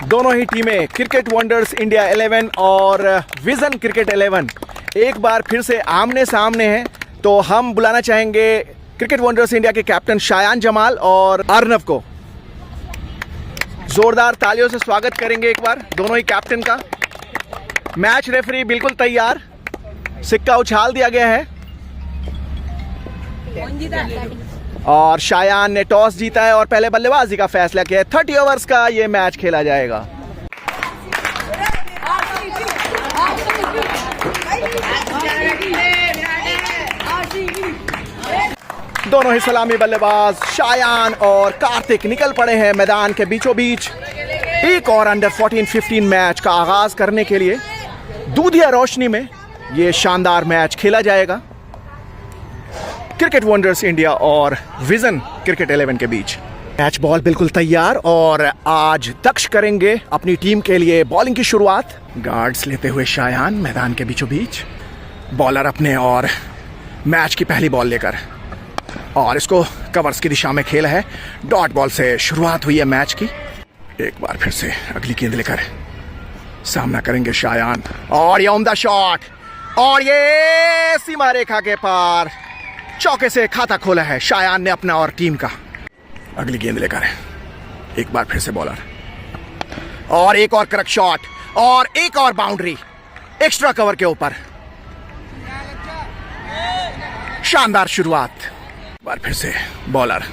दोनों ही टीमें cricket wonders India 11 और विजन क्रिकेट 11 एक बार फिर से आमने सामने हैं। तो हम बुलाना चाहेंगे क्रिकेट वंडर्स इंडिया के कैप्टन शायान जमाल और अर्नव को। जोरदार तालियों से स्वागत करेंगे एक बार दोनों ही कैप्टन का। मैच रेफरी बिल्कुल तैयार, सिक्का उछाल दिया गया है और शायान ने टॉस जीता है और पहले बल्लेबाजी का फैसला किया है। 30 ओवर्स का ये मैच खेला जाएगा। दोनों ही सलामी बल्लेबाज शायान और कार्तिक निकल पड़े हैं मैदान के बीचों बीच एक और अंडर 14-15 मैच का आगाज करने के लिए। दूधिया रोशनी में ये शानदार मैच खेला जाएगा क्रिकेट वंडर्स इंडिया और विजन क्रिकेट 11 के बीच। मैच बॉल बिल्कुल तैयार और आज दक्ष करेंगे अपनी टीम के लिए बॉलिंग की शुरुआत। गार्ड्स लेते हुए शायान मैदान के बीचों बीच, बॉलर अपने और मैच की पहली बॉल लेकर, और इसको कवर्स की दिशा में खेल है। डॉट बॉल से शुरुआत हुई है मैच की। एक बार फिर से अगली गेंद लेकर सामना करेंगे शायान और ये उम्दा शॉट और ये सीमा रेखा के पार चौके से खाता खोला है शायान ने अपना और टीम का। अगली गेंद लेकर एक बार फिर से बॉलर और एक और करेक्ट शॉट और एक और बाउंड्री एक्स्ट्रा कवर के ऊपर। शानदार शुरुआत। एक बार फिर से बॉलर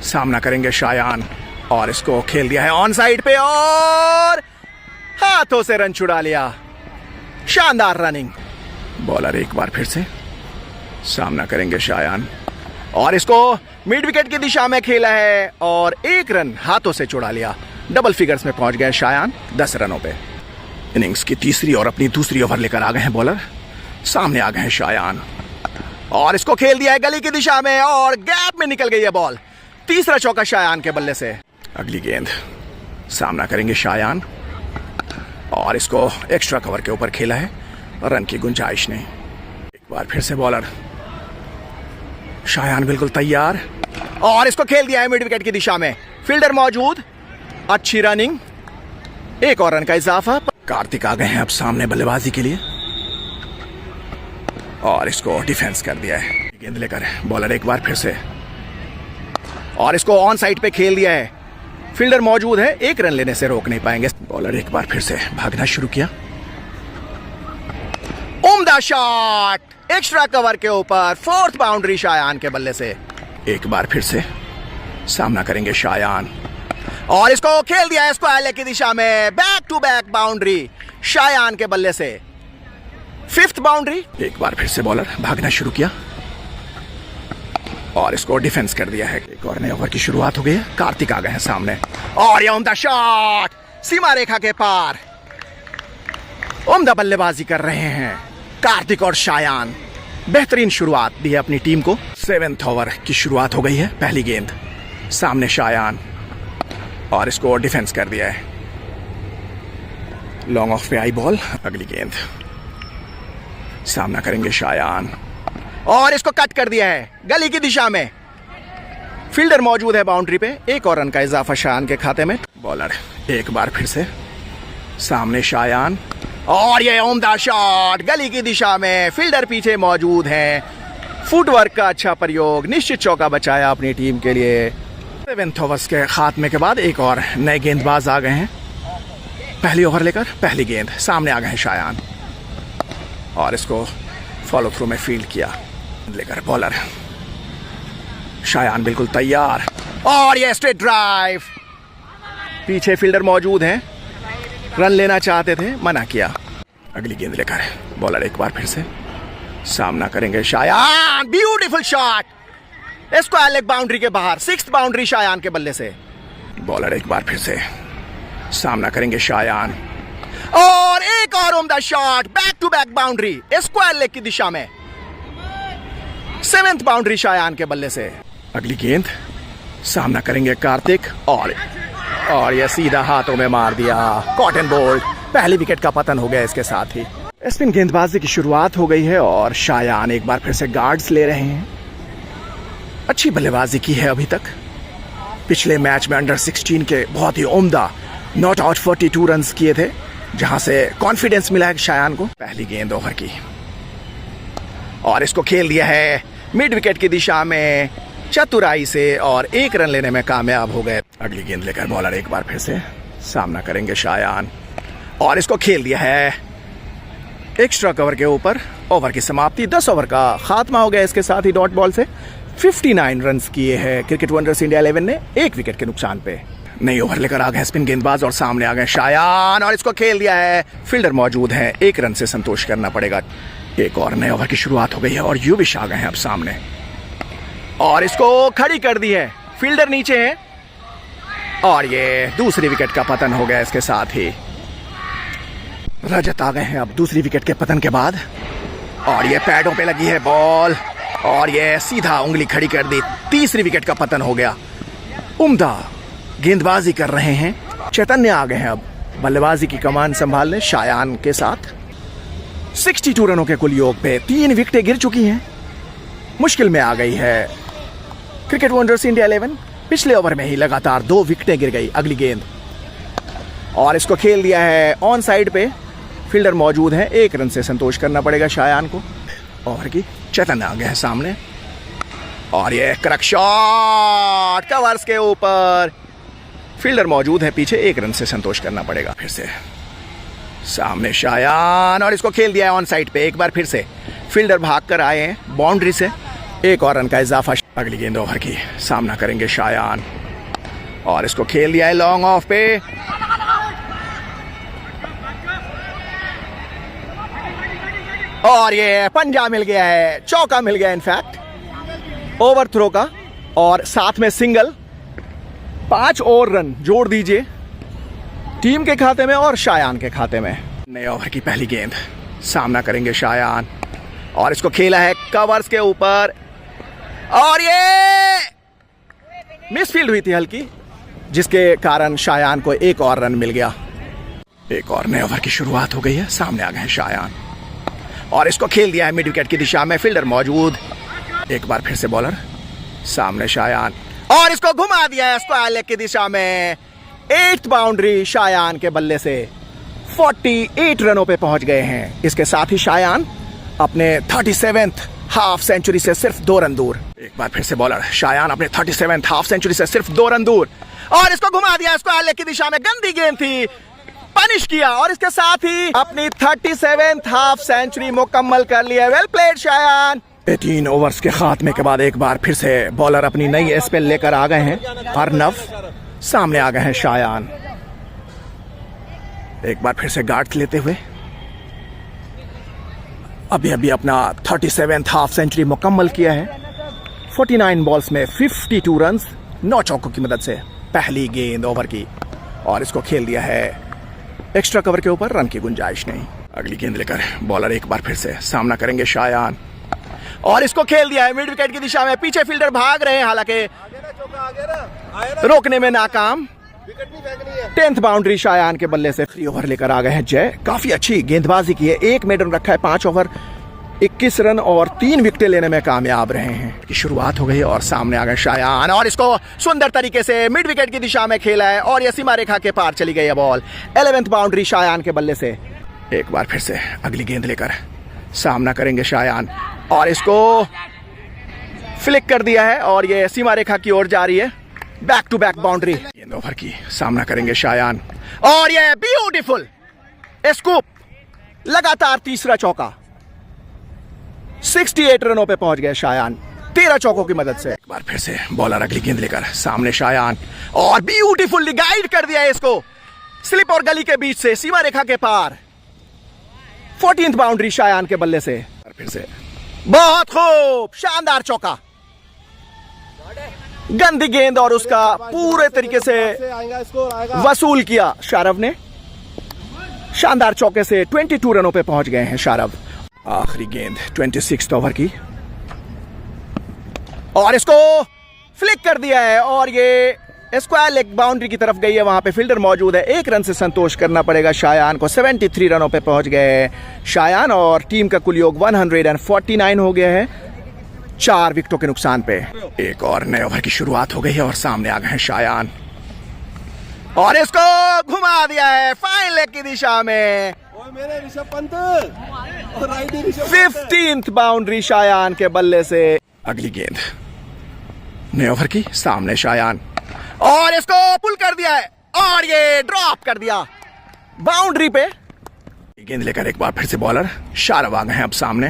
सामना करेंगे शायान और इसको खेल दिया है ऑन साइड पे और हाथों से रन छुड़ा लिया। शानदार रनिंग। बॉलर एक बार फिर से सामना करेंगे शायान और इसको मिड विकेट की दिशा में खेला है और एक रन हाथों से छुड़ा लिया। डबल फिगर्स में पहुंच गए शायान 10 रनों पे। इनिंग्स की तीसरी और अपनी दूसरी ओवर लेकर आ गए हैं बॉलर। सामने आ गए हैं शायान और इसको खेल दिया है गली की दिशा में और गैप में निकल गई है बॉल। तीसरा चौका शायान के बल्ले से। अगली गेंद सामना करेंगे शायान और इसको एक्स्ट्रा कवर के ऊपर खेला है, रन की गुंजाइश नहीं। एक बार फिर से बॉलर शायान बिल्कुल तैयार और इसको खेल दिया है मिड विकेट की दिशा में। फील्डर मौजूद, अच्छी रनिंग, एक और रन का इजाफा। कार्तिक आ गए हैं अब सामने बल्लेबाजी के लिए और इसको डिफेंस कर दिया है। गेंद लेकर बॉलर एक बार फिर से और इसको ऑन साइड पे खेल दिया है। फील्डर मौजूद है, एक रन लेने से रोक नहीं पाएंगे। बॉलर एक बार फिर से भागना शुरू किया। उम्दा शॉट एक्स्ट्रा कवर के ऊपर, फोर्थ बाउंड्री शायान के बल्ले से। एक बार फिर से सामना करेंगे शायान और इसको खेल दिया है स्क्वायर की दिशा में। Back to back boundary Shayan के बल्ले से, फिफ्थ बाउंड्री। एक बार फिर से बॉलर भागना शुरू किया और इसको डिफेंस कर दिया है। एक और नए ओवर की शुरुआत हो गई है। कार्तिक आ गए हैं सामने और ये उम्दा शॉट सीमा रेखा के पार। उम्दा बल्लेबाजी कर रहे हैं कार्तिक और शायान। बेहतरीन शुरुआत दी है अपनी टीम को। 7th ओवर की शुरुआत हो गई है। पहली गेंद सामने शायान और इसको डिफेंस कर दिया है। लॉन्ग ऑफ पे आई बॉल। अगली गेंद सामना करेंगे शायान और इसको कट कर दिया है गली की दिशा में। फील्डर मौजूद है बाउंड्री पे। एक और रन का इजाफा शायान के खाते में। बॉलर एक बार फिर से सामने शायान और ये उम्दा शॉट गली की दिशा में। फील्डर पीछे मौजूद है। फुटवर्क का अच्छा प्रयोग, निश्चित चौका बचाया अपनी टीम के लिए। 7th ओवर्स के खात्मे के बाद एक और नए गेंदबाज आ गए हैं। पहली ओवर लेकर पहली गेंद सामने आ गए हैं शायान और इसको फॉलो थ्रू में फील्ड किया। लेकर बॉलर शायान बिल्कुल तैयार और ये स्ट्रेट ड्राइव। पीछे फील्डर मौजूद हैं, रन लेना चाहते थे, मना किया। अगली गेंद लेकर बॉलर एक बार फिर से सामना करेंगे Shayan. Beautiful shot square leg boundary के बाहर। 6th बाउंड्री शायान के बल्ले से। बॉलर एक बार फिर से सामना करेंगे शायान और एक और उम्दा shot back to back boundary square leg की दिशा में। 7th बाउंड्री शायान के बल्ले से। अगली गेंद सामना करेंगे कार्तिक और यह सीधा हाथों में मार दिया। Cotton bolt. पहली विकेट का पतन हो गया इसके साथ ही। स्पिन गेंदबाजी की शुरुआत हो गई है और शायान एक बार फिर से गार्ड्स ले रहे हैं। अच्छी बल्लेबाजी की है अभी तक। पिछले मैच में अंडर 16 के बहुत ही उम्दा नॉट आउट 42 रन किए थे, जहां से कॉन्फिडेंस मिला है शायान को। पहली गेंद ओवर की और इसको खेल दिया है मिड विकेट की दिशा में चतुराई से और 1 रन लेने में कामयाब हो गए। अगली गेंद लेकर बॉलर एक बार फिर से सामना करेंगे शायान और इसको खेल दिया है एक्स्ट्रा कवर के ऊपर। ओवर की समाप्ति, 10 ओवर का खात्मा हो गया। इसके साथ ही डॉट बॉल से 59 रन किए हैं क्रिकेट वंडर्स इंडिया 11 ने 1 विकेट के नुकसान पे। नई ओवर लेकर आ गए स्पिन गेंदबाज और सामने आ गए शायान और इसको खेल दिया है। फील्डर मौजूद है, 1 रन से संतोष करना पड़ेगा। एक और नए ओवर की शुरुआत हो गई है और युविश आ गए हैं अब सामने और इसको खड़ी कर दी है। फील्डर नीचे है और ये दूसरी विकेट का पतन हो गया। इसके साथ ही रजत आ गए हैं अब दूसरी विकेट के पतन के बाद और ये पैडों पे लगी है बॉल और ये सीधा उंगली खड़ी कर दी। तीसरी विकेट का पतन हो गया। उम्दा गेंदबाजी कर रहे हैं चैतन्य आ गए हैं अब बल्लेबाजी की कमान संभालने शायान के साथ। 62 रनों के कुल योग पे 3 विकेटें गिर चुकी हैं। मुश्किल में आ गई है क्रिकेट वंडर्स इंडिया 11। पिछले ओवर में ही लगातार 2 विकेटें गिर गई। अगली गेंद और इसको खेल दिया है ऑन साइड पे। फील्डर मौजूद है, 1 रन से संतोष करना पड़ेगा शायान को। ओवर की चेतन आ गया है सामने और ये करेक्ट शॉट कवर्स के ऊपर। फील्डर मौजूद है पीछे, 1 रन से संतोष करना पड़ेगा। फिर से सामने शायान और इसको खेल दिया है ऑन साइड पे। एक बार फिर से फील्डर भाग कर आए हैं बाउंड्री से, 1 और रन का इजाफा। अगली गेंद ओवर की सामना करेंगे शायान और इसको खेल दिया है लॉन्ग ऑफ पे और ये पंजा मिल गया है, चौका मिल गया इनफैक्ट ओवर थ्रो का और साथ में सिंगल। 5 और रन जोड़ दीजिए टीम के खाते में और शायान के खाते में। नए ओवर की पहली गेंद सामना करेंगे शायान और इसको खेला है कवर्स के ऊपर और ये मिसफील्ड हुई थी हल्की, जिसके कारण शायान को 1 और रन मिल गया। एक और नए ओवर की शुरुआत हो गई है। सामने आ गए हैं शायान और इसको खेल दिया है मिड विकेट की दिशा में। फील्डर मौजूद, एक बार फिर से बॉलर सामने शायान और इसको घुमा दिया है स्क्वायर लेग की दिशा में। 8th बाउंड्री शायान के बल्ले से 48 रनों पे पहुंच गए हैं। इसके साथ ही शायान अपने 37th हाफ सेंचुरी से सिर्फ 2 रन दूर। एक बार फिर से बॉलर शायान अपने 37th हाफ सेंचुरी से सिर्फ 2 रन दूर और इसको घुमा दिया स्क्वायर लेग की दिशा में। गंदी गेंद थी, पनिश किया और इसके साथ ही अपनी 37th हाफ सेंचुरी मुकम्मल कर लिया। Well played Shayan. 18 ओवर्स के खात्मे के बाद एक बार फिर से बॉलर अपनी नई स्पेल लेकर आ गए हैं। अर्नव सामने आ गए हैं शायान, एक बार फिर से गार्ड लेते हुए। अभी अभी अपना 37th हाफ सेंचुरी मुकम्मल किया है। 49 बॉल्स में 52 रन 9 चौकों की मदद से। पहली गेंद ओवर की और इसको खेल दिया है एक्स्ट्रा कवर के ऊपर, रन की गुंजाइश नहीं। अगली गेंद लेकर बॉलर एक बार फिर से सामना करेंगे शायान और इसको खेल दिया है मिड विकेट की दिशा में। पीछे फील्डर भाग रहे हैं, हालांकि रोकने में नाकाम। 10th बाउंड्री शायान के बल्ले से। 3 ओवर लेकर आ गए हैं जय। काफी अच्छी गेंदबाजी की है, 1 मेडन रखा है। 5 ओवर 21 रन और 3 विकेटें लेने में कामयाब रहे हैं। की शुरुआत हो गई और सामने आ गए शायान और इसको सुंदर तरीके से मिड विकेट की दिशा में खेला है और यह सीमा रेखा के पार चली गई है बॉल। 11th बाउंड्री शायान के बल्ले से। एक बार फिर से अगली गेंद लेकर सामना करेंगे शायान और इसको फ्लिक कर दिया है और ये सीमा रेखा की ओर जा रही है। Back to back boundary. गेंद ओवर की सामना करेंगे शायान और ये ब्यूटीफुल स्कूप, लगातार तीसरा चौका। 68 रनों पे पहुंच गए शायान 13 चौकों की मदद से। एक बार फिर से बॉलर अगली गेंद लेकर सामने शायान और ब्यूटीफुली गाइड कर दिया है इसको स्लिप और गली के बीच से सीमा रेखा के पार। 14th बाउंड्री शायान के बल्ले से। फिर से बहुत खूब, शानदार चौका। गंदी गेंद और उसका पूरे तरीके से वसूल किया शारव ने। शानदार चौके से 22 रनों पे पहुंच गए हैं शारव। आखिरी गेंद 26th ओवर की और इसको फ्लिक कर दिया है और ये स्क्वायर लेग बाउंड्री की तरफ गई है। वहां पे फील्डर मौजूद है, 1 रन से संतोष करना पड़ेगा शायान को। 73 रनों पे पहुंच गए शायान और टीम का कुल योग 149 हो गया है 4 विकेटों के नुकसान पे। एक और नए ओवर की शुरुआत हो गई है और सामने आ गए हैं शायान और इसको घुमा दिया है फाइन लेग की दिशा में। मेरे ऋषभ पंत और राइडी ऋषभ 15th बाउंड्री शायान के बल्ले से। अगली गेंद नए ओवर की, सामने शायान और इसको पुल कर दिया है और ये ड्रॉप कर दिया बाउंड्री पे। गेंद लेकर एक बार फिर से बॉलर शारव आ गए हैं अब सामने।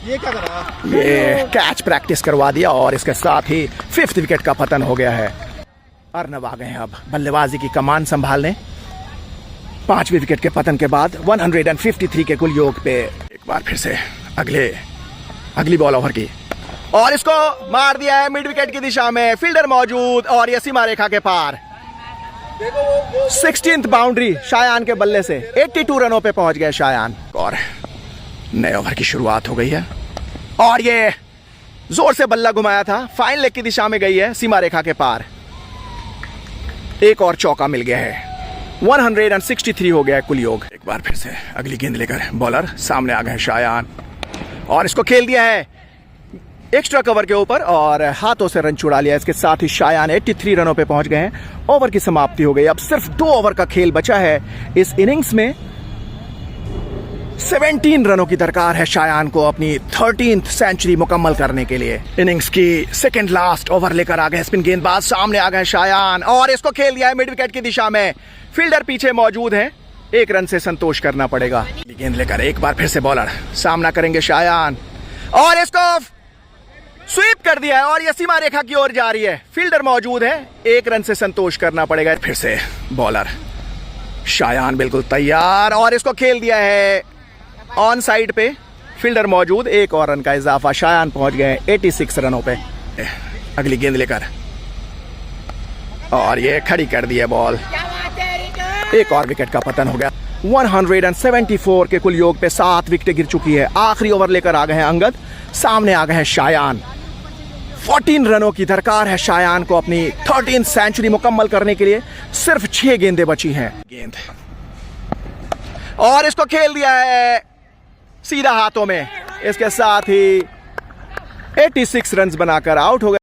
ये क्या कर रहा है? ये कैच प्रैक्टिस करवा दिया और इसके साथ ही 5th विकेट का पतन हो गया है। अर्नब आ गए हैं अब बल्लेबाजी की कमान संभालने। 5वें विकेट के पतन के बाद 153 के कुल योग पे एक बार फिर से अगली बॉल ओवर की और इसको मार दिया है मिड विकेट की दिशा में। फील्डर मौजूद और ये सीमा रेखा के पार। 16th बाउंड्री शायान के बल्ले से। 82 रनों पे पहुंच गए शायान और नए ओवर की शुरुआत हो गई है और ये जोर से बल्ला घुमाया था, फाइन लेग की दिशा में गई है सीमा रेखा के पार। एक और चौका मिल गया है। 163 हो गया है कुल योग। एक बार फिर से अगली गेंद लेकर बॉलर सामने आ गए हैं शायान और इसको खेल दिया है एक्स्ट्रा कवर के ऊपर और हाथों से रन छुड़ा लिया। इसके साथ ही शायान 83 रनों पे पहुंच गए हैं। ओवर की समाप्ति हो गई। अब सिर्फ 2 ओवर का खेल बचा है इस इनिंग्स में। 17 रनों की दरकार है शायान को अपनी 13th सेंचुरी मुकम्मल करने के लिए। इनिंग्स की सेकंड लास्ट ओवर लेकर आ गए स्पिन गेंदबाज। सामने आ गए शायान और इसको खेल दिया है मिड विकेट की दिशा में। फील्डर पीछे मौजूद हैं, 1 रन से संतोष करना पड़ेगा। गेंद लेकर एक बार फिर से बॉलर सामना करेंगे शायान और इसको स्वीप कर दिया है और यह सीमा रेखा की ओर जा रही है। फील्डर मौजूद है, 1 रन से संतोष करना पड़ेगा। फिर से बॉलर शायान बिल्कुल तैयार और इसको खेल दिया है ऑन साइड पे। फील्डर मौजूद, 1 और रन का इजाफा। शायान पहुंच गए 86 रनों पे। अगली गेंद लेकर और ये खड़ी कर दी है बॉल। 1 और विकेट का पतन हो गया। 174 के कुल योग पे 7 विकेटें गिर चुकी है। आखिरी ओवर लेकर आ गए हैं अंगद। सामने आ गए हैं शायान। 14 रनों की दरकार है शायान को अपनी 13th सेंचुरी मुकम्मल करने के लिए। सिर्फ 6 गेंदें बची हैं। गेंद और इसको खेल दिया है सीधा हाथों में। इसके साथ ही 86 रन बनाकर आउट हो गए।